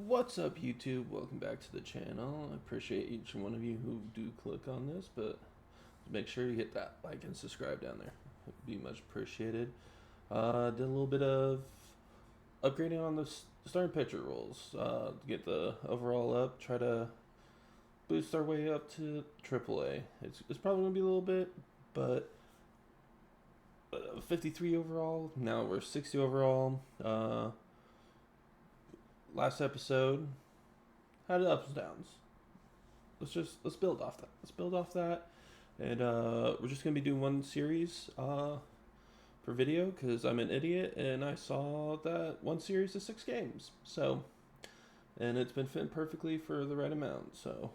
What's up, YouTube? Welcome back to the channel. I appreciate each one of you who do click on this, but make sure you hit that like and subscribe down there. It'd be much appreciated. Did a little bit of upgrading on the starting pitcher roles to get the overall up. Try to boost our way up to AAA. It's probably gonna be a little bit, but 53 overall. Now we're 60 overall. Last episode had ups and downs. Let's build off that. And we're just gonna be doing one series for video because I'm an idiot and I saw that one series is 6 games. So, and it's been fitting perfectly for the right amount. So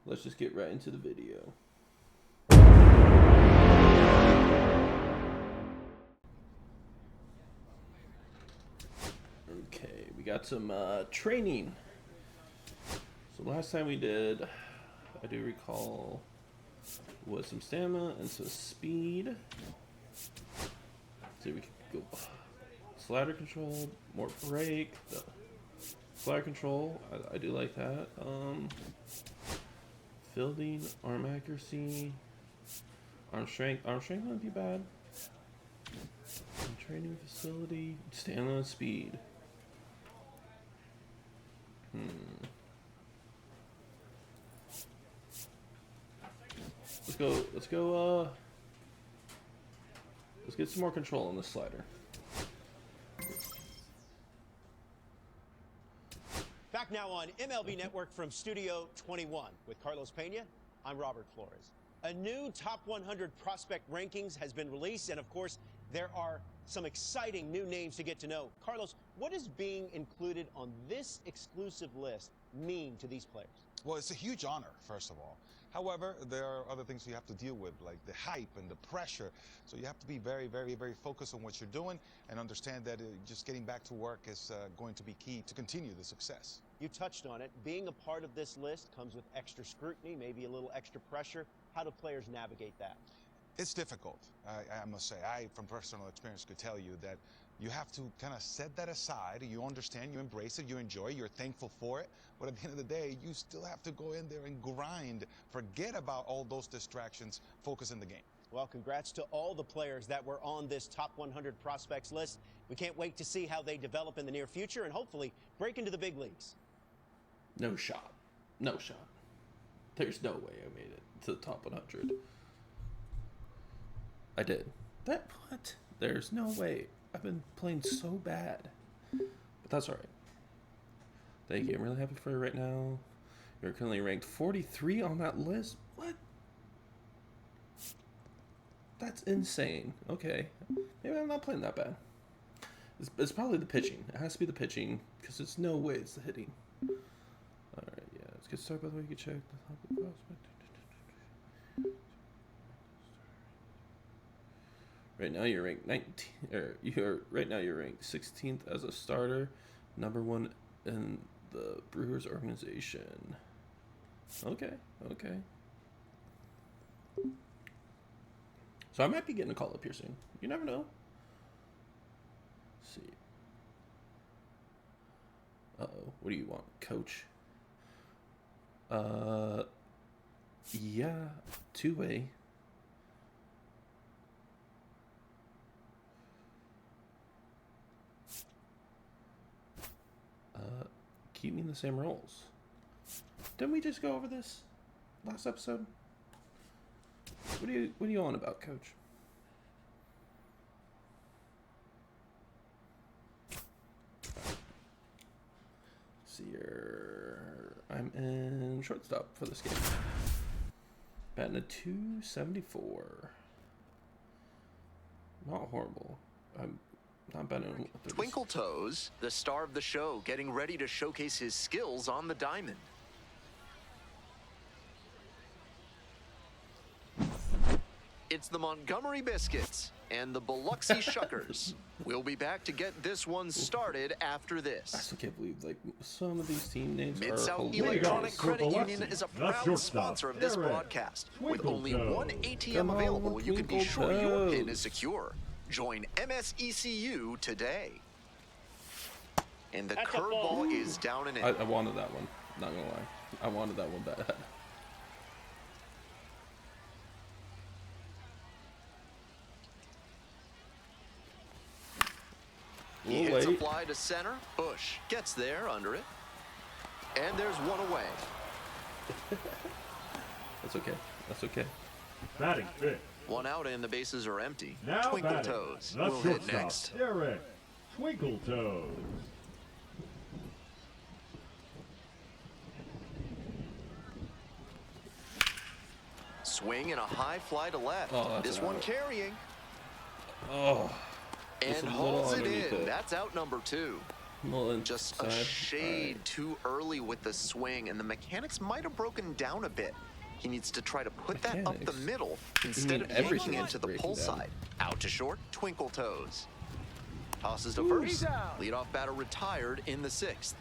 let's just get right into the video. Okay, we got some training. So last time we did, I do recall, was some stamina and some speed. So we could go slider control, more break. The slider control, I do like that. Fielding, arm accuracy, arm strength. Arm strength wouldn't be bad. Training facility, stamina, and speed. Let's get some more control on this slider. Back now on MLB Network from Studio 21 with Carlos Pena. I'm Robert Flores. A new top 100 prospect rankings has been released, and of course, there are some exciting new names to get to know. Carlos, what does being included on this exclusive list mean to these players? Well, it's a huge honor, first of all. However, there are other things you have to deal with, like the hype and the pressure. So you have to be very, very, very focused on what you're doing and understand that just getting back to work is going to be key to continue the success. You touched on it. Being a part of this list comes with extra scrutiny, maybe a little extra pressure. How do players navigate that? It's difficult, I must say. I, from personal experience, could tell you that you have to kind of set that aside. You understand, you embrace it, you enjoy it, you're thankful for it. But at the end of the day, you still have to go in there and grind. Forget about all those distractions, focus in the game. Well, congrats to all the players that were on this top 100 prospects list. We can't wait to see how they develop in the near future and hopefully break into the big leagues. No shot. There's no way I made it to the top 100. I did. What? There's no way. I've been playing so bad. But that's alright. Thank you. I'm really happy for you right now. You're currently ranked 43 on that list? What? That's insane. Okay. Maybe I'm not playing that bad. It's probably the pitching. It has to be the pitching, because there's no way it's the hitting. Alright, yeah. Let's get started. By the way, you can check the top of the prospect. Right now you're ranked 19, right now you're ranked 16th as a starter, number 1 in the Brewers organization. Okay. So I might be getting a call up here soon. You never know. Let's see. Uh-oh. What do you want, coach? Yeah, 2-way. Keep me in the same roles. Didn't we just go over this last episode? What are you on about, coach? See here. I'm in shortstop for this game. Batting a 274. Not horrible. I'm not betting. Twinkle Toes, the star of the show, getting ready to showcase his skills on the diamond. It's the Montgomery Biscuits and the Biloxi Shuckers. We'll be back to get this one started after this. I still can't believe, like, some of these team names Mid-South are Electronic Credit Union is a proud sponsor of this broadcast. With only one ATM available, you can be sure your PIN is secure. Join MSECU today. And the curveball is down and in. I wanted that one. Not gonna lie. I wanted that one bad. He hits a fly to center. Bush gets there under it. And there's one away. That's okay. That's okay. Batting fifth. One out and the bases are empty. Now Twinkle batting. Toes The will hit shortstop, next. Derek Twinkle Toes. Swing and a high fly to left. Oh, that's this an one out. carrying. Oh. And a little holds it underneath in. it. That's out number 2. Just a shade too early with the swing, and the mechanics might have broken down a bit. He needs to try to put that up the middle instead of yanking it to the pull side. Out to short, Twinkle Toes. Tosses to first. Leadoff batter retired in the 6th.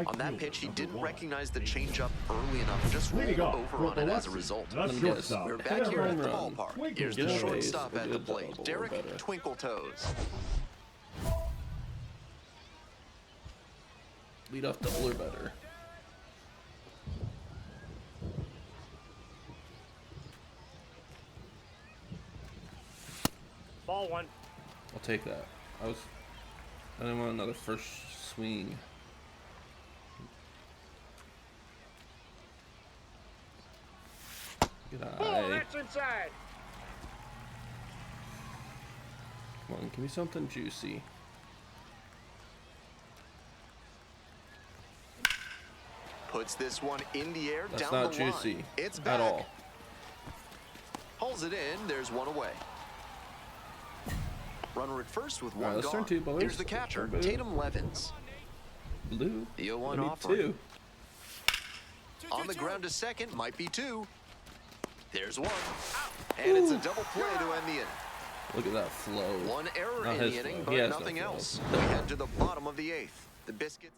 On that pitch, he didn't recognize the changeup early enough, just rolled over on it as a result. We're back here at the ballpark. Here's the shortstop at the plate, Derek Twinkle Toes. Lead off double or better. Ball one. I'll take that. I didn't want another first swing. Good eye. That's inside. Come on, give me something juicy. Puts this one in the air. That's down not the juicy line. It's back. at all. Pulls it in. There's one away. Runner at first with one let's gone. turn 2, boys. Here's the catcher, Boom. Tatum Levins. Blue. The 0-1 I need offering. 2. On the ground to second, might be 2. There's one. And it's a double play to end the inning. Look at that flow. One error Not in his the inning, flow. but He has nothing no flow. else. We head to the bottom of the 8th. The Biscuits.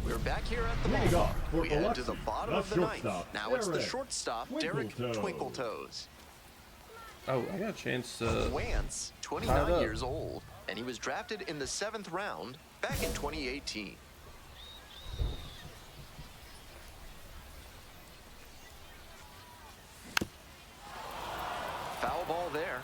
We're back here at the Leading ball. off for We head to the Biloxi, bottom the of the 9th. shortstop, Now it's the Derek shortstop, Twinkle Derek Toes. Twinkle Toes. Oh, I got a chance to. Wance, Tied 29 up. years old, and he was drafted in the 7th round back in 2018. Foul ball there.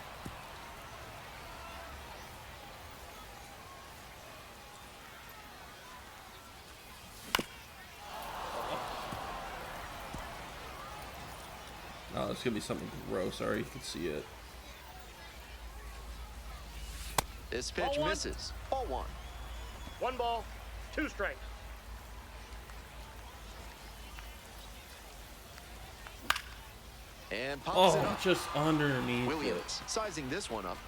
Oh, it's gonna be something gross. Sorry, you can see it. This pitch Ball one. misses. Ball 1. 1 ball, 2 strikes. And pops it Oh, up. just underneath Williams sizing this one up.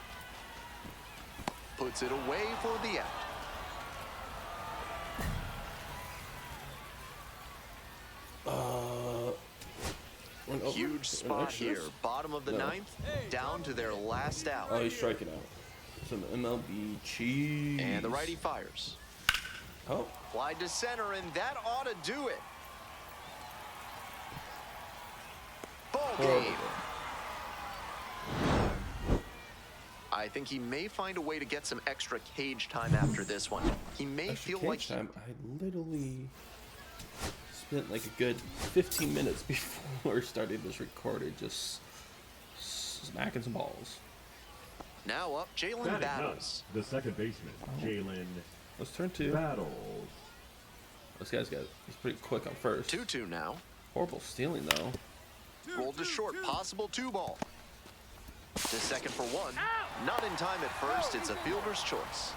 Puts it away for the out. Went over. Huge Went spot extras. here. Bottom of the No. 9th, down to their last out. Oh, he's striking out. Some MLB cheese. And the righty fires. Oh, Fly to center, and that ought to do it. Ball horrible. game. I think he may find a way to get some extra cage time after this one. He may Extra feel like cage time. I literally spent like a good 15 minutes before starting this recording just smacking some balls. now up Jalen Batting Battles. ninth, the second baseman, Jalen Let's turn 2. Battles. This guy's he's pretty quick on first. 2-2 now. Horrible stealing though. Rolled to short, possible 2 ball. To second for 1. Not in time at first, it's a fielder's choice.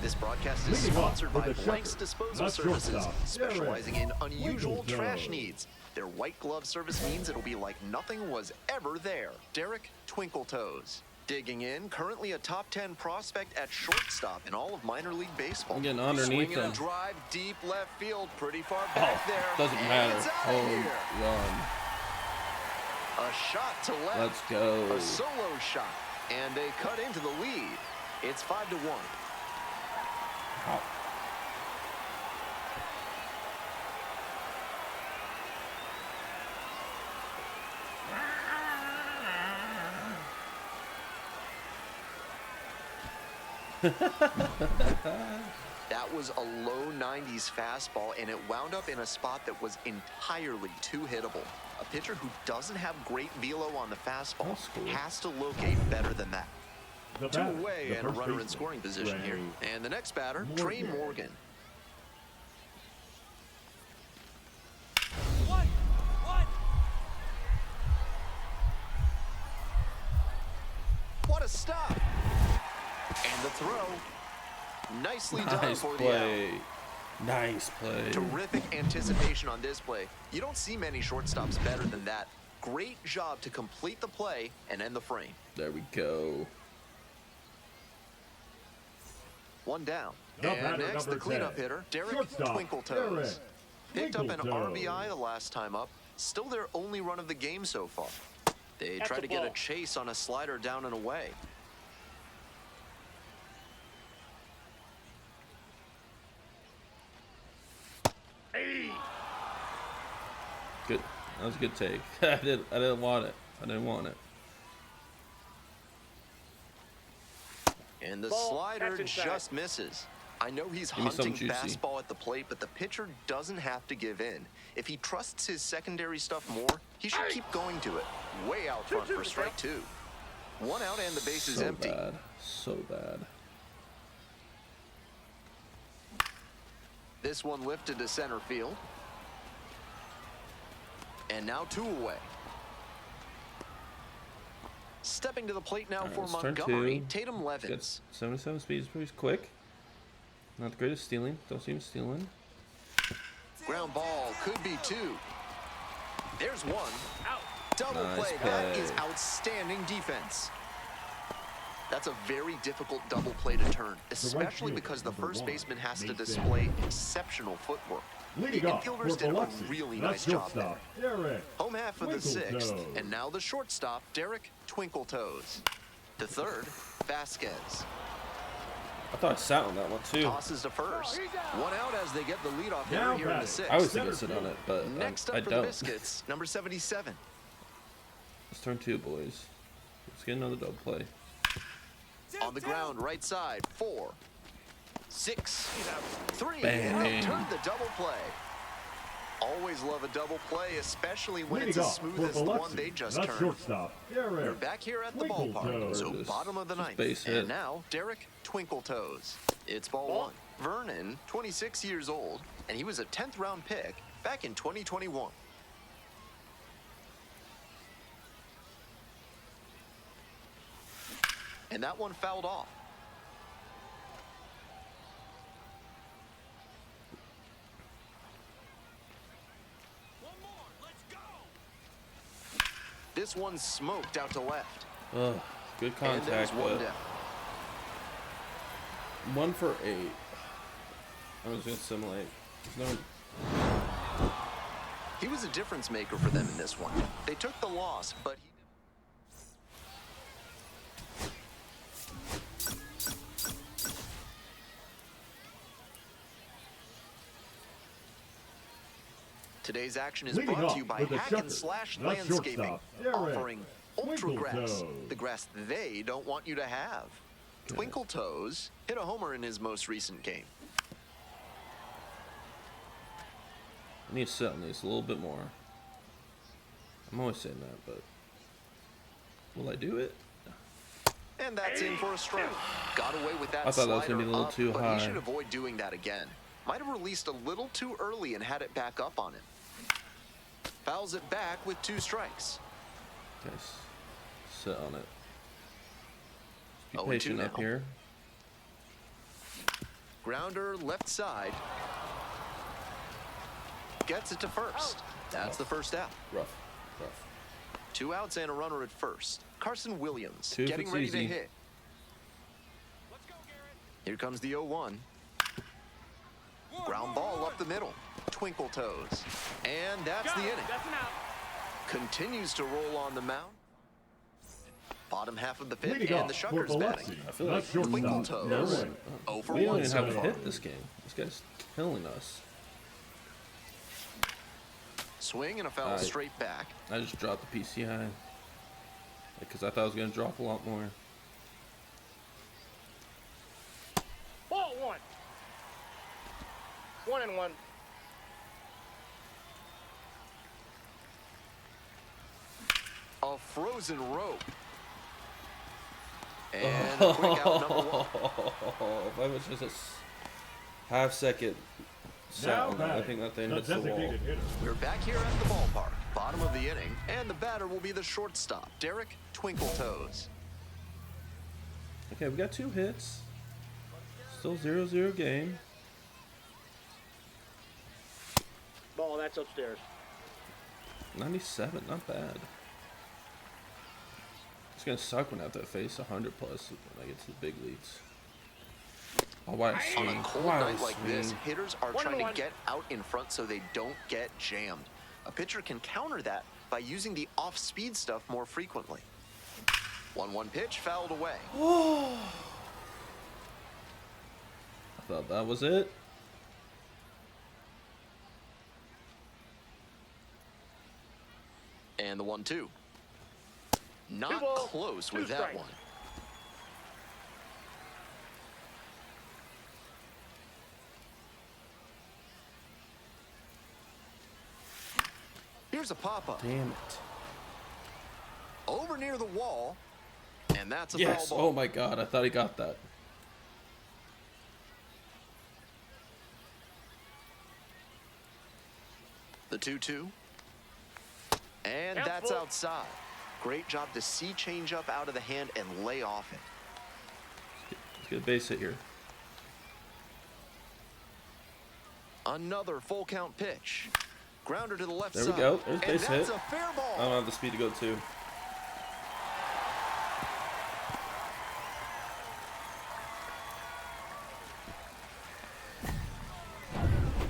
This broadcast is Leading off sponsored for by the Blank's Shepherd, Disposal the Services, shortstop, specializing in Derek unusual Twinkle trash Toes. needs. Their white glove service means it'll be like nothing was ever there. Derek Twinkle Toes. Digging in, currently a top 10 prospect at shortstop in all of minor league baseball. I'm getting underneath Swinging a him. drive deep left field, pretty far Oh, back there. doesn't And matter. it's outta Home here. run. A shot to left. Let's go. A solo shot. And they cut into the lead. It's 5-1. Wow. That was a low 90s fastball, and it wound up in a spot that was entirely too hittable. A pitcher who doesn't have great velo on the fastball has to locate better than that. Two away and a runner in scoring position here. And the next batter, Trey Morgan. What a stop! And the throw. Nicely done for the out. Nice play. Terrific anticipation on this play. You don't see many shortstops better than that. Great job to complete the play and end the frame. There we go. One down. And next, the cleanup hitter, Derek Twinkletoes. Picked up an RBI the last time up. Still their only run of the game so far. They try to get a chase on a slider down and away. Good. That was a good take. I didn't want it. I didn't want it. And the slider just misses. I know he's hunting fastball at the plate, but the pitcher doesn't have to give in. If he trusts his secondary stuff more, he should keep going to it. Way out front for strike two. One out and the base is empty. Bad. So bad. This one lifted to center field. And now two away. Stepping to the plate now for Montgomery, Tatum Levins. 77 speed is pretty quick. Not the greatest stealing. Don't see him stealing. Ground ball could be two. There's one. Double Nice play. That is outstanding defense. That's a very difficult double play to turn, especially because the first baseman has to display exceptional footwork. The infielders did a really nice job there. Home half of the sixth, and now the shortstop, Derek Twinkletoes. The third, Vasquez. I thought I sat on that one too. Tosses to first. One out as they get the leadoff hitter here in the sixth. I was thinking to sit on it, but next up I for don't. the Biscuits, number 77. It's turn two, boys. Let's get another double play. On the ground, right side, 4, 6, 3, Bang. and turned the double play. Always love a double play, especially when it's as smooth as the one they just turned. We're back here at the ballpark, so bottom of the ninth. And now, Derek Twinkletoes. It's ball one. Vernon, 26 years old, and he was a 10th round pick back in 2021. And that one fouled off. This one's smoked out to left. Ugh, good contact, one but down. 1 for 8. I was gonna simulate. No. He was a difference maker for them in this one. They took the loss, but he... Today's action is brought to you by Hack and Slash Landscaping, offering ultra grass, the grass they don't want you to have. Twinkletoes hit a homer in his most recent game. I need to sit on these a little bit more. I'm always saying that, but will I do it? And that's in for a strike. Got away with that. I thought that was gonna be a little too high. But he should avoid doing that again. Might have released a little too early and had it back up on him. Fouls it back with 2 strikes. Guys, sit on it. Be 0-2 patient up now. here. Grounder left side. Gets it to first. That's the first out. Rough. 2 outs and a runner at first. Carson Williams 2 if getting it's ready easy. to hit. Here comes the 0-1. Ground ball up the middle. Twinkletoes. And that's the inning. Continues to roll on the mound. Bottom half of the fifth, and the Shuckers batting. I feel like Twinkletoes. 0 for we don't 1 even so have a far. hit this game. This guy's killing us. Swing and a foul straight back. I just dropped the PCI because I thought it was going to drop a lot more. 1-1. A frozen rope. And a quick out number one. That was just a half-second sound. I think that thing hits the wall. Hitter. We're back here at the ballpark, bottom of the inning, and the batter will be the shortstop, Derek Twinkle Toes. Okay, we got 2 hits. Still 0-0 game. Ball, that's upstairs. 97, not bad. It's gonna suck when I have to face 100 plus when I get to the big leagues. Oh, why I swing? On a cold Why I night like this, swing? hitters are trying to 1-1. get out in front so they don't get jammed. A pitcher can counter that by using the off-speed stuff more frequently. 1-1 pitch fouled away. I thought that was it. And the 1-2. Not 2 balls, close 2 with that strikes. one. Here's a pop-up. Damn it. Over near the wall. And that's a Yes. foul ball. Oh my God. I thought he got that. The 2-2. And Count that's full. outside. Great job to see change up out of the hand and lay off it. Let's get a base hit here. Another full count pitch. Grounder to the left There side. we go. There's and base that's hit. a fair I ball. don't have the speed to go to.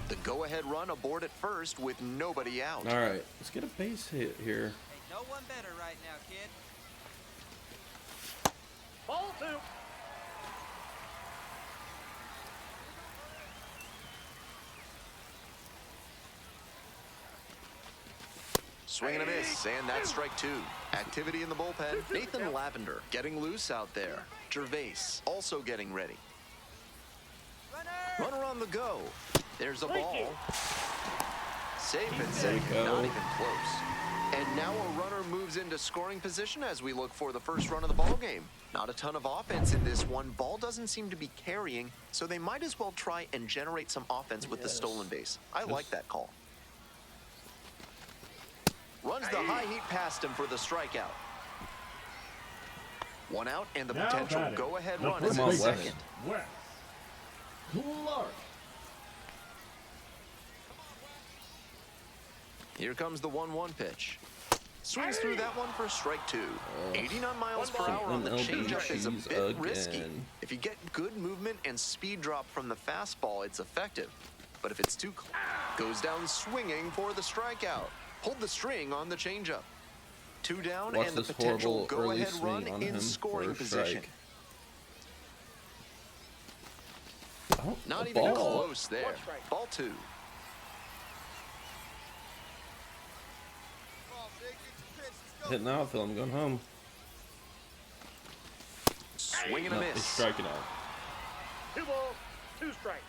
The go-ahead run aboard at first with nobody out. All right. Let's get a base hit here. Ain't no one better right now, kid. Ball 2. Swing and a miss, and that's strike 2. Activity in the bullpen. Nathan Lavender getting loose out there. Gervais also getting ready. Runner on the go. There's a Thank you. ball. Safe and There second, we go. not even close. And now a runner moves into scoring position as we look for the first run of the ball game. Not a ton of offense in this one. Ball doesn't seem to be carrying, so they might as well try and generate some offense with the stolen base. I like that call. Runs the high heat past him for the strikeout. 1 out, and the Now potential batting, go-ahead the run first is Come on, in Wes. second. Wes Clark. Here comes the 1-1 pitch. Swings through that one for strike 2. 89 miles per hour on the MLB changeup is a cheese bit risky. again. If you get good movement and speed drop from the fastball, it's effective. But if it's too close, goes down swinging for the strikeout. Pulled the string on the changeup. 2 down Watch and the this potential horrible early go-ahead run swing on in him scoring for a position. strike. Oh, Not a even ball. close there. 1 strike. Ball 2. Hitting the outfield. I'm going home. Swing and No, a he's miss. striking out. 2 balls, 2 strikes.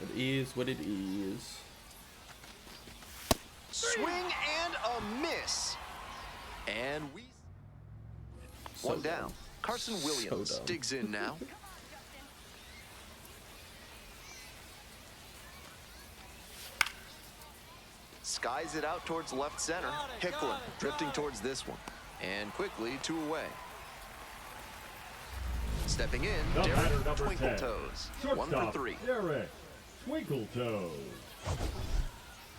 It is what it is. Swing and a miss. And we... So One down. dumb. Carson So Williams dumb. digs in now. Skies it out towards left center. Hicklin drifting towards this one. And quickly 2 away. Stepping in, The batter, Derek number Twinkle 10. Toes. 1 for Shortstop 3. Derek Twinkle Toes.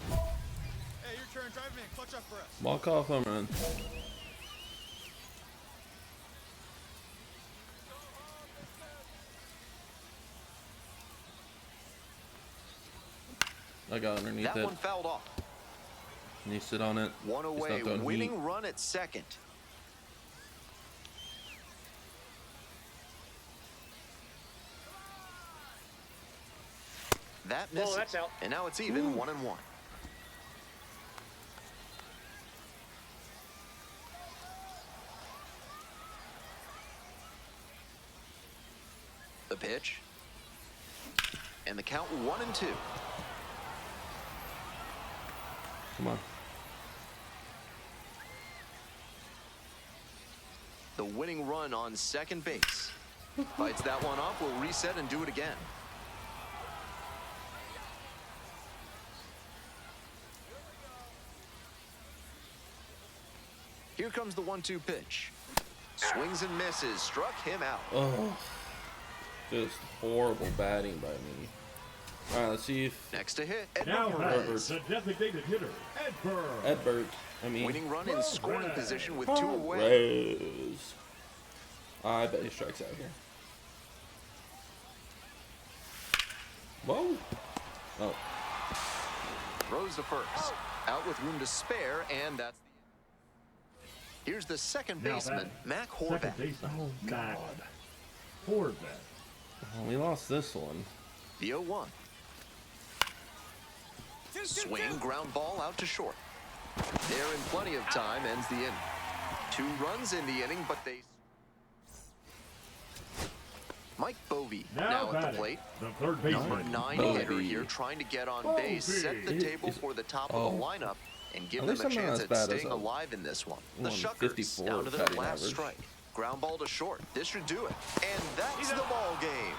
Hey, your turn. Drive me and clutch up for us. Walk off home run. I got underneath That it. one fouled off. Can you sit on it? 1 It's away, not throwing winning heat. run at second. That misses. that's out. And now it's even, 1-1. The pitch. And the count 1-2. Come on. The winning run on second base. Fights that one off, will reset and do it again. Here comes the 1-2 pitch. Swings and misses, struck him out. Oh, just horrible batting by me. All right, let's see if Next to hit, Now Edward has the designated hitter, Edberg. Edberg. I mean, winning run in scoring position with 2 away. Rose. I bet he strikes out here. Whoa. Oh. Throws to first. Out with room to spare, and that's the end. Here's the second Now baseman, batting, Mac second Horvath. baseman, Oh, Mac God. Horvath. Oh, we lost this one. The 0-1. Swing, ground ball out to short. There in plenty of time, ends the inning. 2 runs in the inning, but they... Mike Bovee now at the batting, plate. the third Number baseman, 9 Bovee. hitter here, trying to get on base, set the Bovee. table for the top of the lineup, and give At them least a I'm not chance as at bad as staying a alive in this one. The 154 Shuckers down to their batting last average. strike. Ground ball to short. This should do it. And that's the ball game.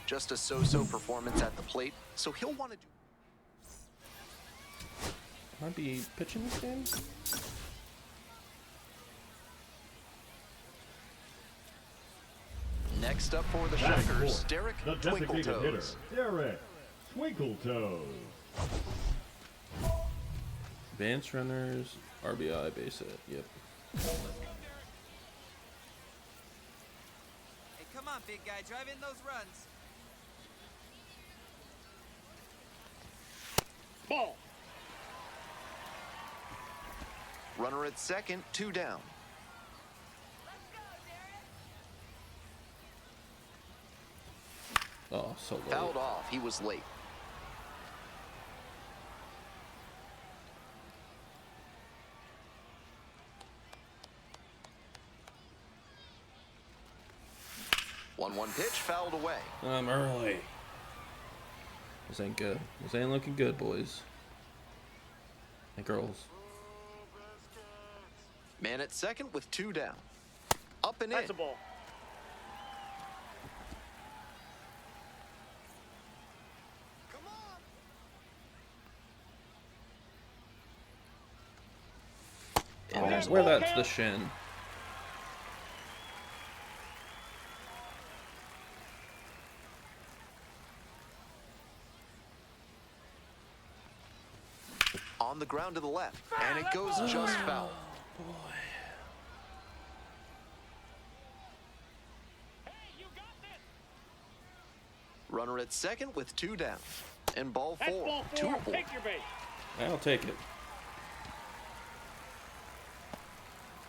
Just a so-so performance at the plate, so he'll want to do... Might be pitching this game. Next up for the batting Shuckers, fourth, Derek the designated hitter, Twinkletoes. Derek Twinkletoes. Advanced runners, RBI, base hit. Yep. Hey, come on, big guy. Drive in those runs. Ball. Runner at second, 2 down. Oh, so low. Fouled off, he was late. One pitch, fouled away. I'm early. This ain't good. This ain't looking good, boys and girls. Man at second with 2 down. Up and in. That's a ball. Oh, And there's a where ball. that's the shin. On the ground to the left, and it goes just foul. Runner at second with 2 down. And ball That's 4, ball 2 4. of 4. Take your base. I'll take it.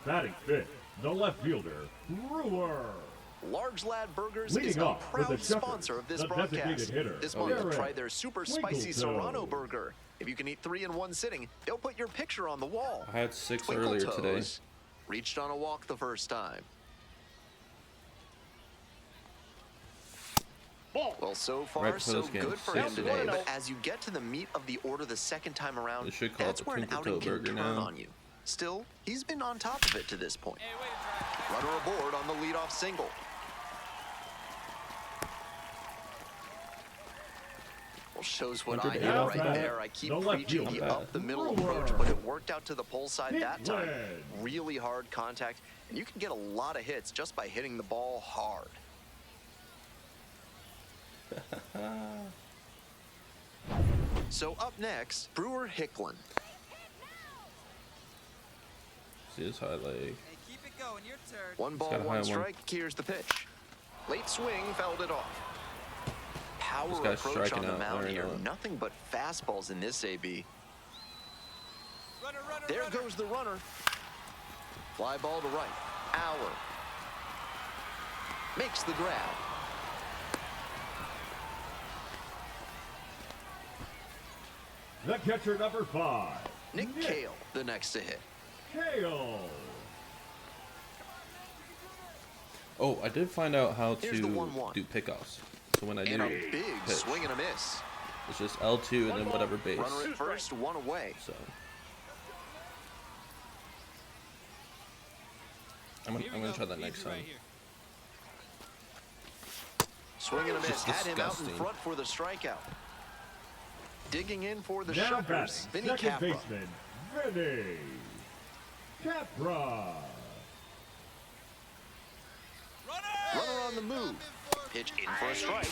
Batting fifth, the left fielder, Brewer. Large Lad Burgers Leading is a off with proud the Shuckers, sponsor of this the designated broadcast. hitter, This month, Derek try their super spicy Twinkletoes. Serrano burger. If you can eat 3 in one sitting, they'll put your picture on the wall. I had 6 earlier today. Twinkletoes reached on a walk the first time. Ball. Well, so far, Right before so this game, good for 6 him today. today. But as you get to the meat of the order the second time around, They should call it that's the where an Twinkle outing Toe can burger turn now. on you. Still, he's been on top of it to this point. Hey, way to drive. Runner aboard on the leadoff single. Well, shows what I Entered did eight off right the bat. there. I keep No left preaching field. the Not bad. up the middle Brewer. approach, but it worked out to the pole side Hit that time. wedge. Really hard contact, and you can get a lot of hits just by hitting the ball hard. So up next, Brewer Hicklin. See his high leg. Hey, keep it going. Your turn. 1 ball, got a high 1 one. strike. Here's the pitch. Late swing, fouled it off. Power This guy's approach on striking the out, mound Larry here. Noah. Nothing but fastballs in this AB. Runner, runner, There runner. goes the runner. Fly ball to right. Auer makes the grab. The catcher, number 5, Nick Cale, the next to hit. Kale. Oh, I did find out how Here's to the 1-1. do pickoffs. So when I do And a big pitch, swing and a miss. it's just L2 and then whatever base. Runner at first, one away. So I'm gonna try that next time. Swing and a miss. Just Had him out in disgusting. front for the strikeout. Digging in for the Now Shuckers, batting, Vinny second Capra. baseman, Vinny Capra. Runner on the move. Pitch in for a strike.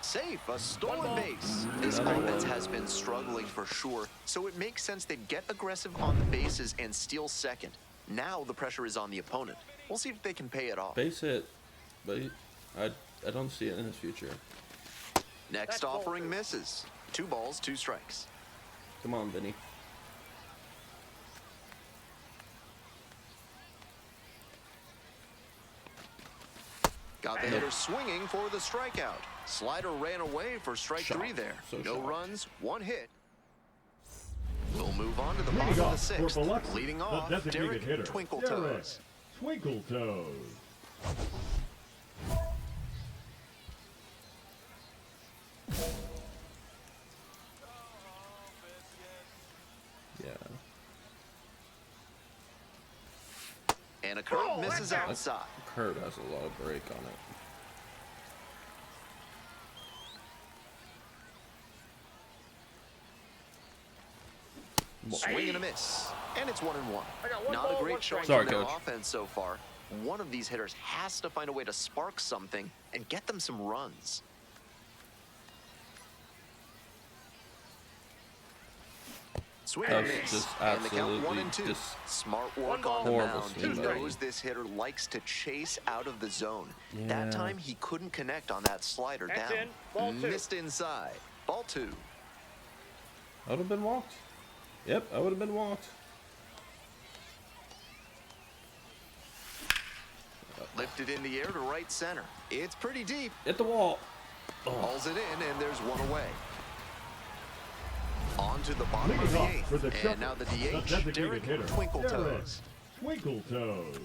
Safe, a stolen base. This offense has been struggling for sure, so it makes sense they get aggressive on the bases and steal second. Now the pressure is on the opponent. We'll see if they can pay it off. Base hit, but I don't see it in his future. Next offering misses. 2 balls, 2 strikes. Come on, Vinny. Got the hitter swinging for the strikeout. Slider ran away for strike 3 there. So no shocked. runs, 1 hit. We'll move on to the Leading bottom of the off for 6th. Biloxi, Leading the off, designated Derek hitter, Twinkle Derek Toes. Twinkle Toes. Yeah. And a curve misses outside. Curve has a lot of break on it. Swing and a miss. And it's 1-1. I got 1 Not ball, a great 1 showing strike. from Sorry, their Coach. offense so far. One of these hitters has to find a way to spark something and get them some runs. Swing and a That's miss. just And the count 1 absolutely and 2. just Smart work ball, on the horrible mound. He swing by knows him. this hitter likes to chase out of the zone. Yeah. That time he couldn't connect on that slider That's down. in. Ball 2. Missed inside. Ball 2. I would have been walked. Yep, I would have been walked. Lifted in the air to right center. It's pretty deep. Hit the wall. Oh, Hauls it in, and there's 1 away. On to the bottom of Leading the off 8th. for the And Shuckers, now the the DH, designated Derek hitter, Twinkle Derek Toes. Twinkle Toes.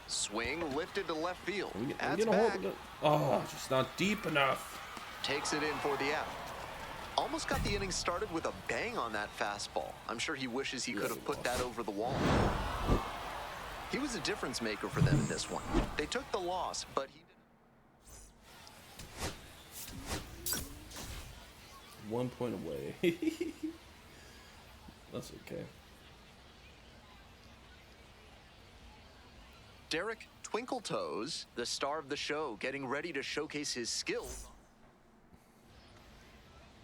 Swing lifted to left field. I'm That's getting a hold back. of it. Oh, just not deep enough. Takes it in for the out. Almost got the inning started with a bang on that fastball. I'm sure he wishes he could have put that over the wall. He was a difference maker for them in this one. They took the loss, but he didn't. 1 point away. That's okay. Derek Twinkle Toes, the star of the show, getting ready to showcase his skills.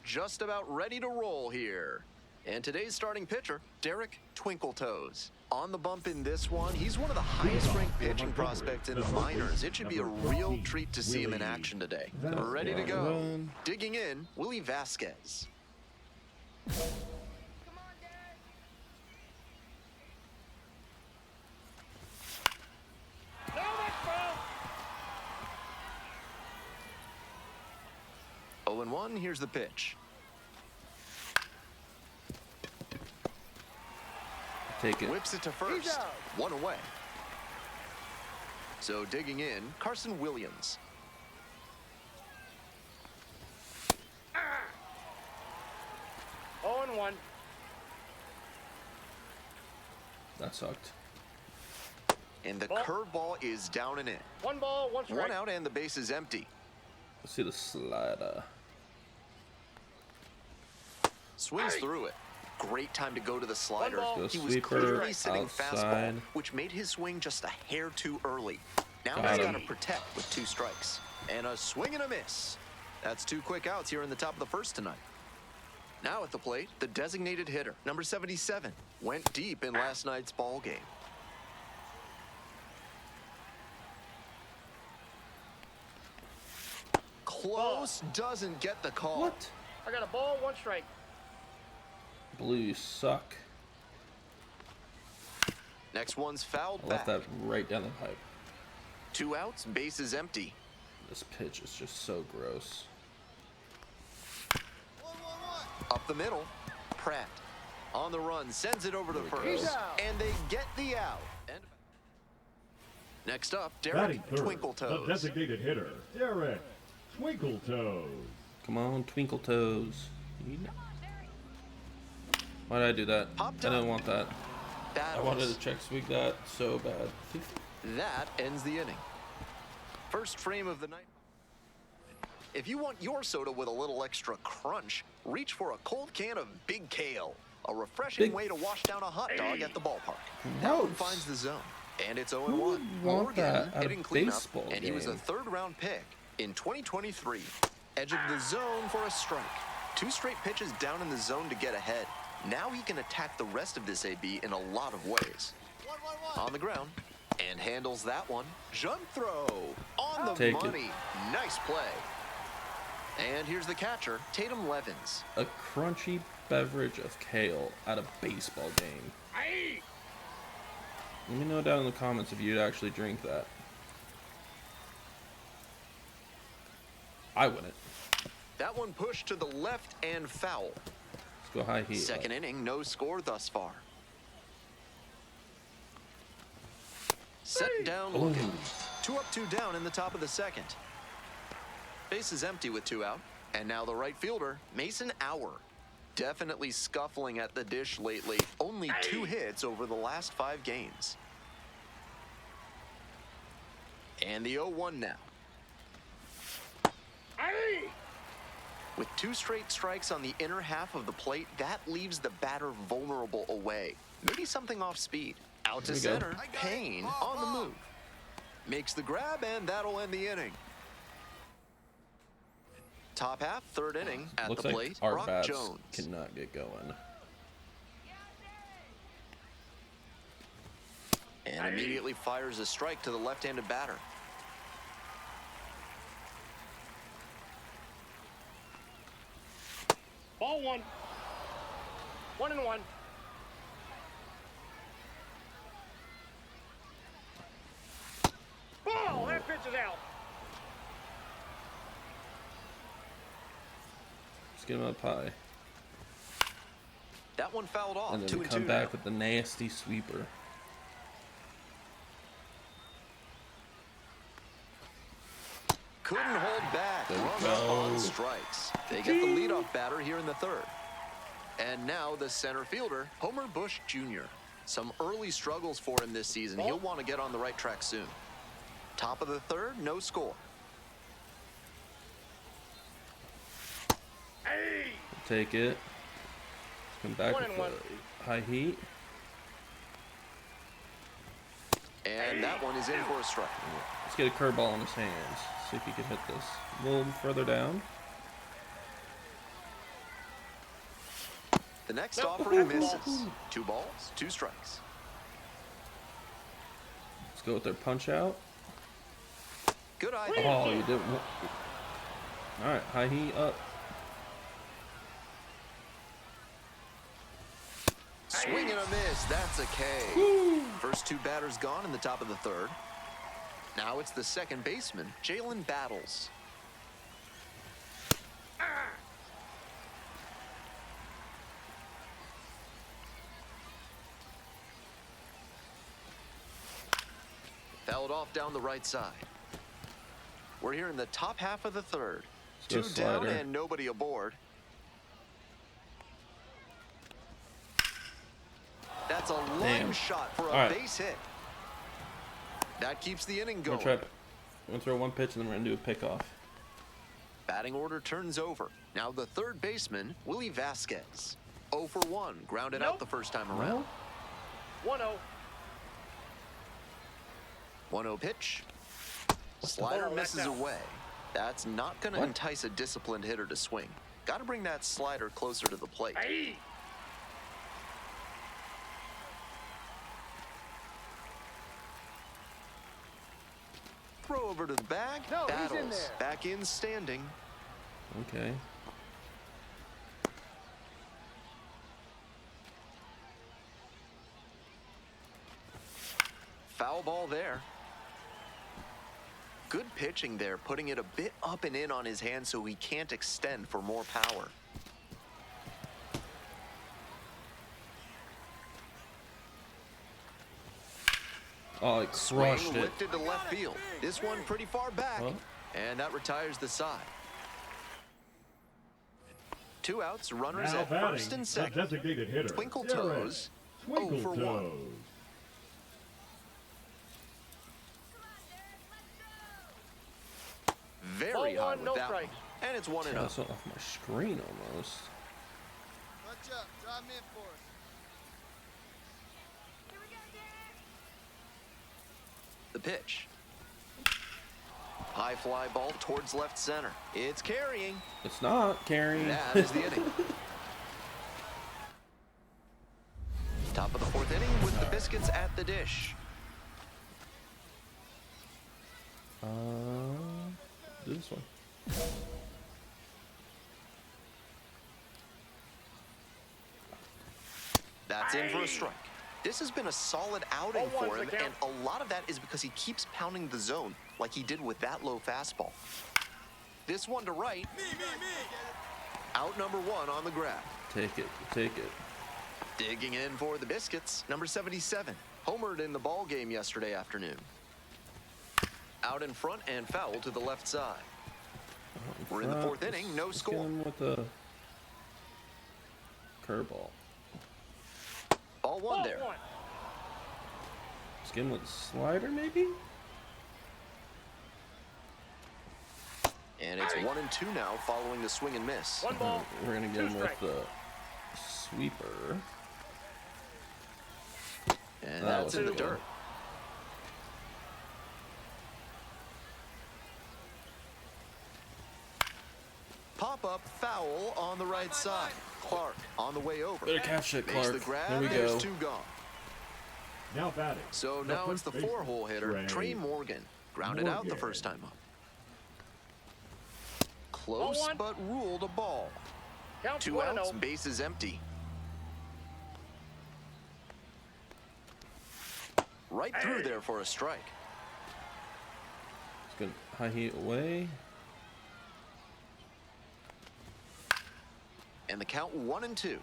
Just about ready to roll here. And today's starting pitcher, Derek Twinkle Toes. On the bump in this one, he's one of the highest-ranked pitching prospects in the minors. It should be a real treat to see him in action today. Ready to go. Digging in, Willie Vasquez. No, that's foul. 0-1, here's the pitch. Take it. Whips it to first. out. 1 away. So digging in, Carson Williams. 0-1. That sucked. And the Ball. curveball is down and in. 1 ball, 1 strike. 1 out and the base is empty. Let's see the slider. Swings through it. Great time to go to the slider. ball. Go He was sweeper, clearly sitting outside. fastball, which made his swing just a hair too early. Now Got he's him. got to protect with 2 strikes. And a swing and a miss. That's 2 quick outs here in the top of the first tonight. Now at the plate, the designated hitter, number 77, went deep in last night's ball game. Close, doesn't get the call. What? I got a ball, 1 strike. Blues suck. Next one's fouled I left back. that right down the pipe. 2 outs, base is empty. This pitch is just so gross. up the middle. Pratt on the run, sends it over to There we first, go. and they get the out. And next up, Batting Derek third, the Twinkletoes. designated hitter, Derek Twinkletoes. Come on, Twinkle Toes. Why did I do that? Popped I didn't up. want that. I Battles. wanted to check swing that so bad. That ends the inning. First frame of the night. If you want your soda with a little extra crunch, reach for a cold can of Big Kale, a refreshing way to wash down a hot dog at the ballpark. That one finds the zone, and it's 0-1. want Morgan that at a hitting cleanup, baseball and he was a game? third-round pick in 2023. Edge of the zone for a strike. 2 straight pitches down in the zone to get ahead. Now he can attack the rest of this AB in a lot of ways. 1-1-1. On the ground, and handles that one. Jump throw on the Take it. money. Nice play. And here's the catcher, Tatum Levins. A crunchy beverage of kale at a baseball game. Let me know down in the comments if you'd actually drink that. I wouldn't. That one pushed to the left and foul. Let's go high heat. Second inning, no score thus far. Set down looking. 2 up, 2 down in the top of the second. Base is empty with 2 out. And now the right fielder, Mason Auer. Definitely scuffling at the dish lately. Only 2 hits over the last 5 games. And the 0-1 now. With 2 straight strikes on the inner half of the plate, that leaves the batter vulnerable away. Maybe something off speed. Out to There we go. center, Payne on the move. Makes the grab, and that'll end the inning. Top half, third inning, at Looks the like plate, our Brock bats Jones. cannot get going. And immediately fires a strike to the left-handed batter. Ball 1. 1-1. Ball! That pitch is out. Let's get him up high. That one fouled off. And then 2 we and come 2 back now. with the nasty sweeper. Couldn't hold back. There we Run up on go. strikes. They get the leadoff batter here in the third. And now the center fielder, Homer Bush Jr. Some early struggles for him this season. He'll want to get on the right track soon. Top of the third, no score. Take it. Come back 1-1. with the high heat. And that one is in for a strike. Let's get a curveball in his hands. See if he can hit this. A little further down. The next offering misses. 2 balls, 2 strikes. Let's go with their punch out. Good eye. Oh, you didn't. All right, high heat up. Swing and a miss. That's a K. First 2 batters gone in the top of the third. Now it's the second baseman, Jalen Battles. Fouled off down the right side. We're here in the top half of the third. Let's 2 go down slider. and nobody aboard. That's a line Damn. shot for a All right. base hit. That keeps the inning I'm going. gonna throw one pitch and then we're gonna do a pickoff. Batting order turns over. Now the third baseman, Willie Vasquez. 0 for 1, grounded out Nope. the first time around. 1-0. 1-0 pitch. Slider ball, misses that's out. away. That's not going to What? entice a disciplined hitter to swing. Got to bring that slider closer to the plate. Aye. Throw over to the bag. No, he's in Battles. there. Back in standing. Okay. Foul ball there. Good pitching there, putting it a bit up and in on his hand so he can't extend for more power. Oh, it crushed Swing it. lifted to left field. This one pretty far back, and that retires the side. 2 outs, runners Now at first batting, and the second. designated hitter, Twinkle Derek Toes, 0 Twinkle for 1. Toes. Very high with no that one. strikes. And it's 1-0. That's off my screen almost. Clutch up. Drive me in for us. The pitch. High fly ball towards left center. It's carrying. It's not carrying. That is the inning. Top of the 4th inning with the Biscuits at the dish. Do this one. That's in for a strike. This has been a solid outing 0-1 for him, the count. and a lot of that is because he keeps pounding the zone like he did with that low fastball. This one to right. Me. Out number 1 on the grab. Take it. Take it. Digging in for the Biscuits, number 77. Homered in the ball game yesterday afternoon. Out in front and foul to the left side. We're in the 4th inning, no Let's score. get him with the curveball. Ball 1 there. Let's get him with the slider, maybe? And it's 1-2 now following the swing and miss. 1 ball. We're going to get 2 him with strikes. the sweeper. And That that's was in the a good one. dirt. Pop-up foul on the right side. Clark on the way over. Better catch it, Makes the Clark. grab. There we There's go. 2 gone. Now batting. So the now it's the first baseman, 4-hole hitter, Trey Morgan. Grounded out the first time up. Close, 0-1. but ruled a ball. Count 2 outs, bases empty. Right through there for a strike. It's good. High heat away. And the count 1-2.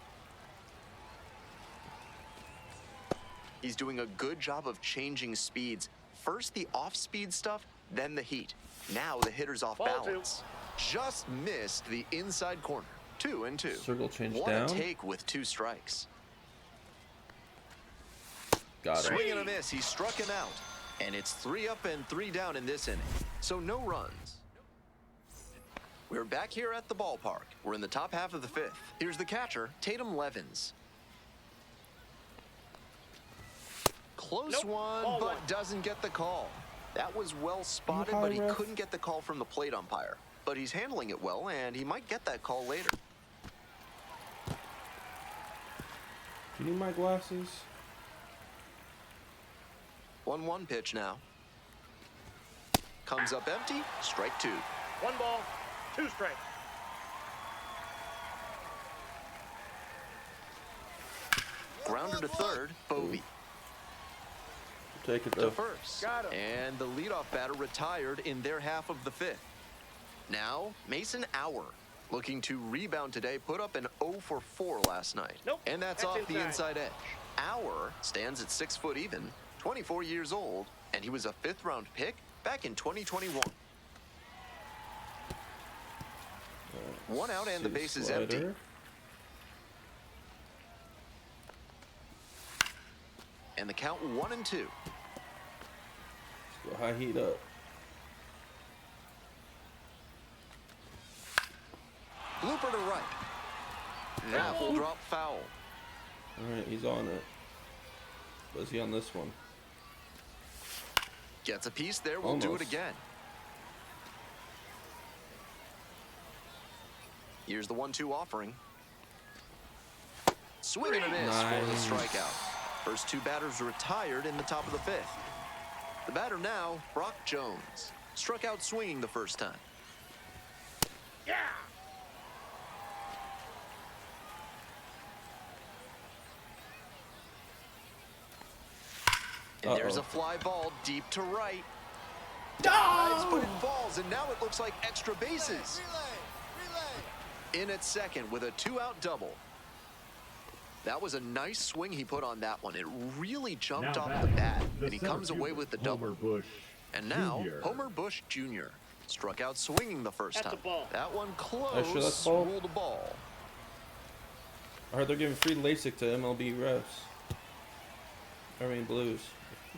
He's doing a good job of changing speeds. First the off-speed stuff, then the heat. Now the hitter's off Ball 2. balance. Just missed the inside corner. 2-2. Circle change What down. a take with 2 strikes. Got it. Swing and a miss. He struck him out. And it's 3 up and 3 down in this inning. So no runs. We're back here at the ballpark. We're in the top half of the 5th. Here's the catcher, Tatum Levins. Close one, Ball but 1. doesn't get the call. That was well spotted, high, but he ref? couldn't get the call from the plate umpire. But he's handling it well, and he might get that call later. Do you need my glasses? 1-1 pitch now. Comes up empty, strike 2. 1 ball, 2 strikes. Grounder to third, Bovee. Take it To though. first. Got him. And the leadoff batter retired in their half of the 5th. Now, Mason Auer, looking to rebound today, put up an 0 for 4 last night. Nope, And that's that's off the inside. inside edge. Auer stands at 6 foot even, 24 years old, and he was a 5th round pick back in 2021. 1 out and the See base is empty. slider. And the count 1-2. Go high heat up. Blooper to right. That will drop foul. Alright, he's on it. Was he on this one? Gets a piece there, we'll do it Almost. again. Here's the 1-2 offering. Swing and a miss for the Nice. strikeout. First 2 batters retired in the top of the 5th. The batter now, Brock Jones. Struck out swinging the first time. Yeah. And there's Uh-oh. a fly ball deep to right. Dives, but it falls, and now it looks like extra bases. Relay. In at second with a 2-out double. That was a nice swing he put on that one. It really jumped Now off batting, the bat, the and he center comes away fielder, with the Homer double. Bush And now, Jr. Homer Bush Jr. struck out swinging the first That's a time. ball. That one Are you sure that's close, a ball? ruled a ball. I heard they're giving free LASIK to MLB refs. I mean Blues.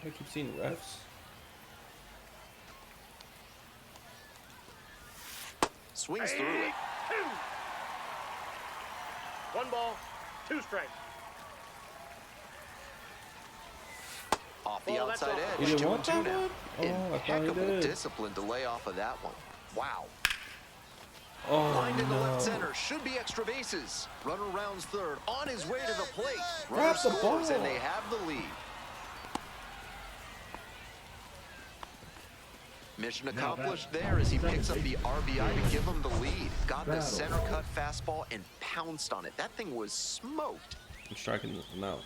I keep seeing refs. Swings through it. 1 ball, 2 strikes. Off the Ball, that's outside off. You edge, didn't 2 want and 2 that now. one? Oh, I thought he Impeccable did. discipline to lay off of that one. Wow. Oh Lined into left no. center, should be extra bases. Runner rounds third, on his way to the plate. Runner Grab the scores, ball. and they have the lead. Mission accomplished there as he picks up the RBI to give him the lead. Got the center cut fastball and pounced on it. That thing was smoked. I'm striking him out.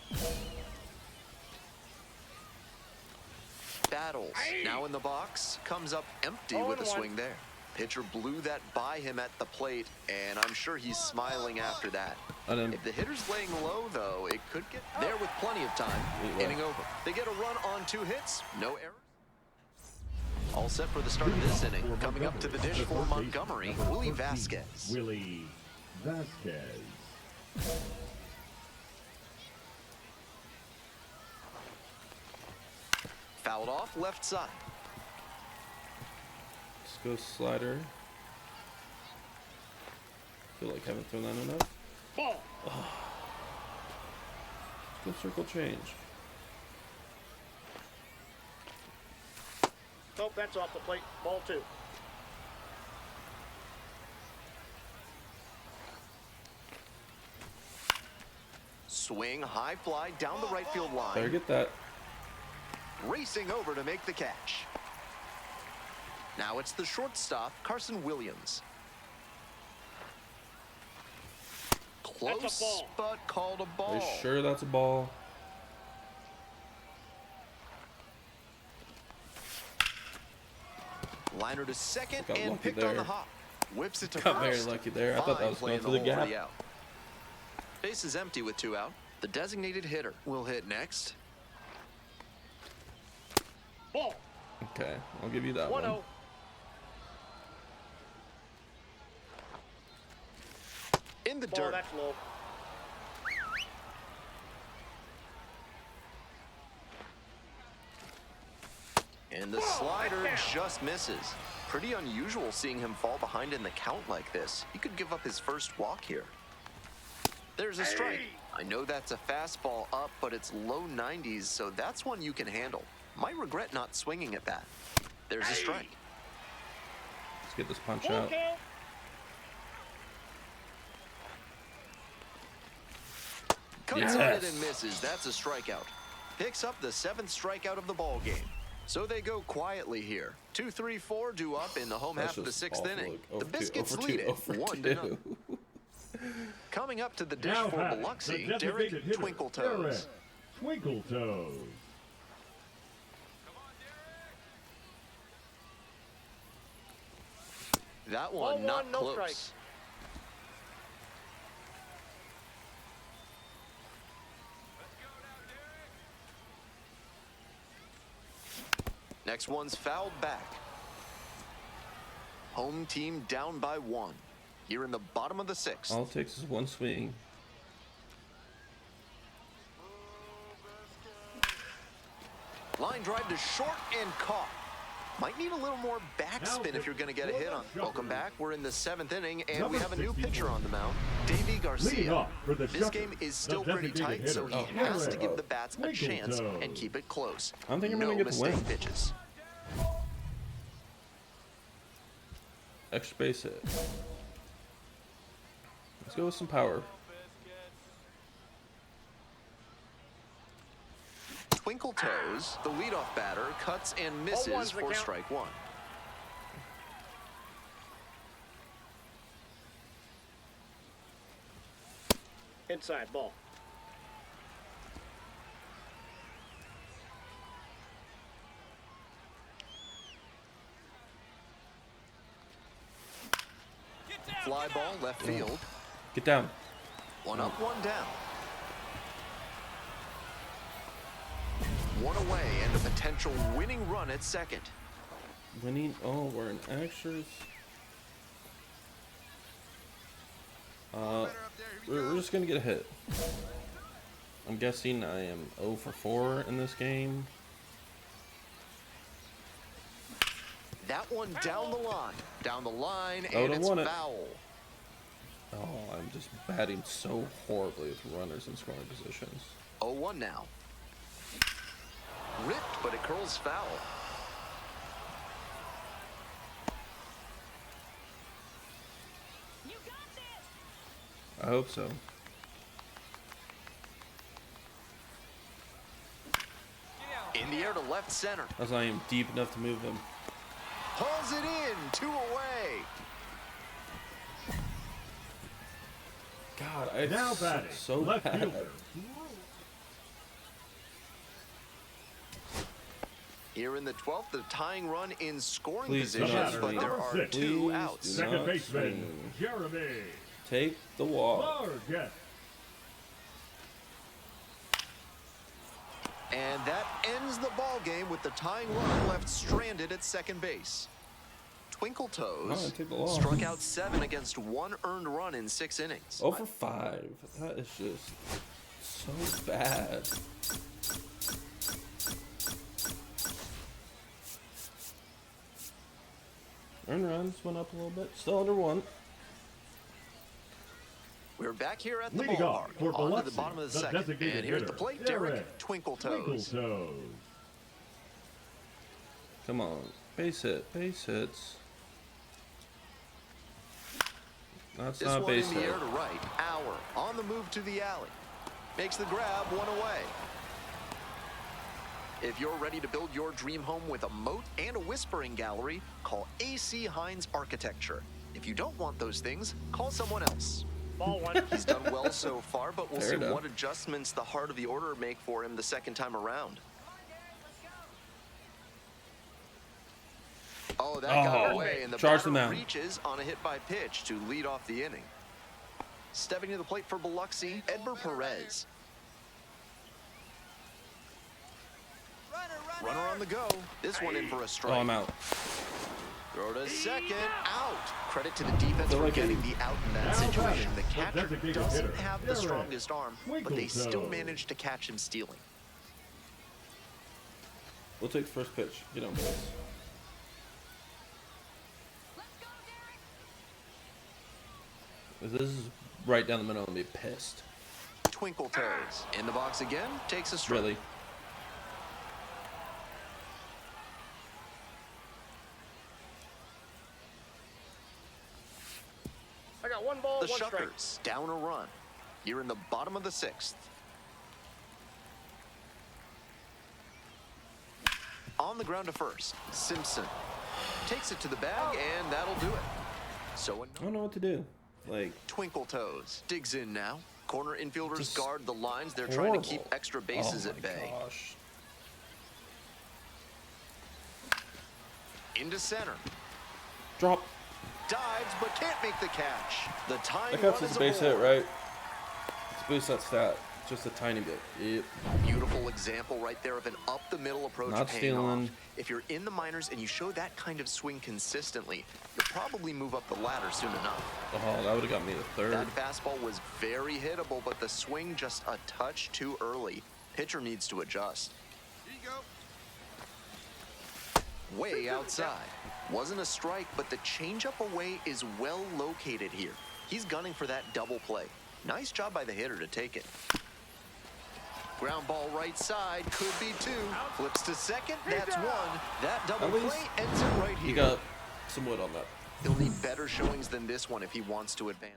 Battles. Now in the box. Comes up empty with a swing there. Pitcher blew that by him at the plate, and I'm sure he's smiling after that. If the hitter's laying low, though, it could get there with plenty of time. Inning over. They get a run on 2 hits. No errors. All set for the start of this inning. Coming up to the dish for Montgomery, Willie Vasquez. Willie Vasquez. Fouled off left side. Let's go slider. Feel like I haven't thrown that enough. Ball. Let's go circle change. Nope, that's off the plate. Ball 2. Swing, high fly down the right field line. Better get that. Racing over to make the catch. Now it's the shortstop, Carson Williams. Close, but called a ball. Are you sure that's a ball? Liner to second Got and lucky picked on the there. hop. Whips it to Got very first. lucky there. I thought that Fine was play going in for the hole for gap. the out. Base is empty with 2 out. The designated hitter will hit next. Ball. Okay, I'll give you that 1-0. one. In the Ball, dirt. that's low. And the slider just misses. Pretty unusual seeing him fall behind in the count like this. He could give up his first walk here. There's a strike. I know that's a fastball up, but it's low 90s, so that's one you can handle. Might regret not swinging at that. There's a strike. Let's get this punch out. Cuts on it and misses. That's a strikeout. Picks up the 7th strikeout of the ball game. So they go quietly here. 2-3-4 due up in the home half of the 6th inning. The Biscuits lead it 1-0. Coming up to the dish Now for batting, Biloxi, the Derek designated hitter, Twinkle Derek Toes. Twinkle Toes. That one not no close. strike. Next one's fouled back. Home team down by 1. Here in the bottom of the 6th. All it takes is one swing. Line drive to short and caught. Might need a little more backspin if you're going to get a hit on. Welcome back. We're in the 7th inning, and we have a new pitcher on the mound, Davey Garcia. This game is still pretty tight, so he has to give the bats a chance and keep it close. I don't think I'm no going to get the win. mistake pitches. Extra base hit. Let's go with some power. Twinkle Toes, the leadoff batter, cuts and misses for strike 1. Inside ball. Fly ball left field. Get down. 1 up, 1 down. one away and a potential winning run at second. Winning? Oh, we're in extras. We're just gonna get a hit. I'm guessing I am 0 for 4 in this game. That one down the line. Down the line, I and it's would've won it. foul. Oh, I'm just batting so horribly with runners in scoring positions. 0-1 now. Ripped, but it curls foul. I hope so. In the air to left center. As I am deep enough to move him. Pulls it in, 2 away. God, I Now batting, so left bad. fielder. Here in the 12th, the tying run in scoring Please do position, not but swing. there Number are 6. 2 Please outs. do Second not baseman, swing. Jeremy. Take the walk. Vargas. And that ends the ball game with the tying run left stranded at second base. Twinkle Oh, I Toes take the walk. struck out 7 against 1 earned run in 6 innings. 0 for 5. That is just so bad. Earned runs went up a little bit. Still under 1. We're back here at the Leading off ballpark, for on to Biloxi, the bottom of the the second. designated And here at the hitter, plate, Derek Derek Twinkle Twinkle Toes. Toes. Come on. Base hit. Base hits. That's This not one base in the hit. air to right. Hour on the move to the alley. Makes the grab, 1 away. If you're ready to build your dream home with a moat and a whispering gallery, call AC Hines Architecture. If you don't want those things, call someone else. Ball 1. He's done well so far, but we'll Fair see enough. what adjustments the heart of the order make for him the second time around. Oh, that got Oh, away, and the charge the batter mound. reaches on a hit by pitch to lead off the inning. Stepping to the plate for Biloxi, Edgar Perez. Runner on the go. This one in for a strike. Oh, I'm out. Throw to second, out. Credit to the defense Feel for like getting the out in that Now situation. The batting, catcher designated doesn't hitter, have the Derek strongest arm, but Twinkle they still Toes. managed to catch him stealing. We'll take the first pitch. Get on base. If this is right down the middle, I'm gonna be pissed. Twinkle Toes. In the box again, takes a strike. Really? I got 1 ball, The 1 strike. Shuckers down a run. Here in the bottom of the 6th. On the ground to first, Simpson takes it to the bag, and that'll do it. So I don't know what to do. Like, Twinkle Toes digs in now. Corner infielders Just guard the lines. They're trying to keep horrible. extra bases oh at my bay. gosh. Into center. Drop. Dives, but can't make the catch. The time That counts run as is a base hit, aboard. right? Let's boost that stat. Just a tiny bit. Yep. Beautiful example right there of an up-the-middle approach Not paying stealing. off. If you're in the minors and you show that kind of swing consistently, you'll probably move up the ladder soon enough. Oh, that would have got me the third. That fastball was very hittable, but the swing just a touch too early. Pitcher needs to adjust. Here you go. Way outside. Wasn't a strike, but the changeup away is well located here. He's gunning for that double play. Nice job by the hitter to take it. Ground ball right side, could be 2. Flips to second, that's 1. That double At least play ends it right here. You got some wood on that. He'll need better showings than this one if he wants to advance.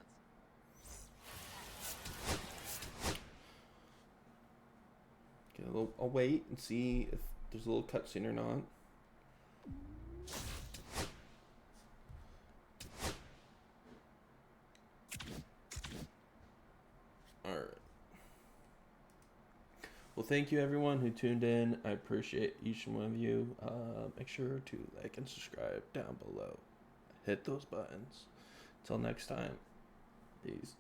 Okay, I'll wait and see if there's a little cutscene or not. Alright. Well, thank you everyone who tuned in. I appreciate each one of you. Make sure to like and subscribe down below. Hit those buttons. Until next time. Peace.